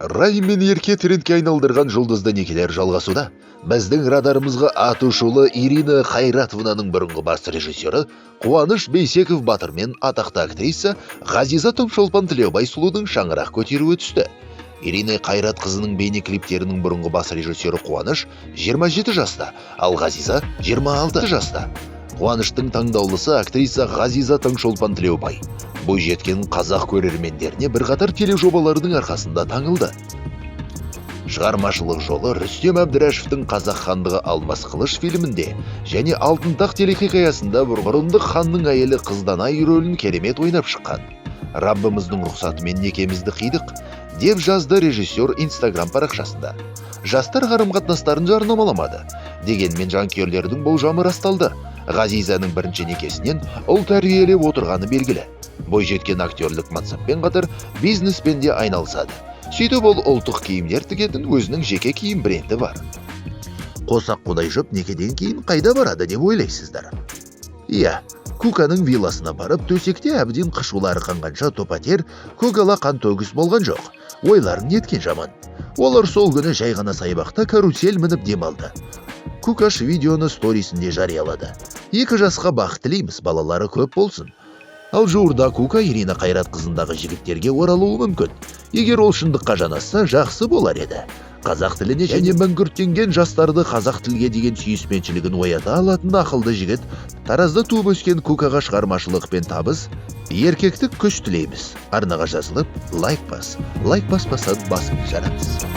Рай мен ерке трендке айналдырған жұлдызды некелер жалғасуда. Біздің радарымызға атышулы Ирина Қайратовнаның бұрынғы бас режиссері Қуаныш Бейсеков батыр мен атақты актриса Ғазиза Таңшолпан Тілеубай сұлудың шаңырақ көтеруі түсті. Ирина Қайрат қызының бейне клиптерінің бұрынғы бас режиссері Қуаныш 27 жаста, ал Ғазиза 26 жаста. Қуаныштың таңдаулысы актриса Ғазиза Таңшолпан Тілеубай. Бойжеткен қазақ көрермендеріне бірқатар тележобалардың арқасында таңылды. Шығармашылық жолы Рүстем Әбдірашевтің Қазақ хандығы Алмас Қылыш фильмінде және Алтын тақ телехикаясында бұрындық ханның әйелі Қызданай рөлін керемет ойнап шыққан. Раббымыздың рұқсатымен некемізді қидық, деп жазды режиссер Инстаграм парақшасында. Жастар қарым-қатынастарын жарнамаламады. Дегенмен жанкүйерлердің болжамы расталды. Ғазизаның бірінші некесінен ұл тәрбиелеп отырғаны белгілі. Бойжеткен актерлік мансаппен қатар бизнеспен де айналысады. Сөйтіп ол ұлттық киімдер тігетін өзінің жеке киім бренді бар. Қосақ құдай жұп некеден кейін қайда барады деп ойлайсыздар? Иә, Куканың вилласына барып төсекте әбден қышулары қанғанша топатер көгала қан төгіс болған жоқ. Ойларын неткен жаман. Олар сол күні жай ғана саябақта карусель мініп демалды. Кукаш видеоны сторисінде жариялады. 2 жасқа бақыт тілейміз, балалары көп болсын. Ал жуырда Кука Ирина Қайрат қызындағы жігіттерге оралуы мүмкін. Егер ол шындыққа жанасса, жақсы болар еді. Қазақ тіліне және мәңгүрттенген жастарды қазақ тілге деген сүйіспеншілігін оята алатын ақылды жігіт, Таразда туып өскен Кукаға шығармашылық пен табыс, еркектік күш тілейміз. Арнаға жазылып, лайк баспасаң басын жарамыз.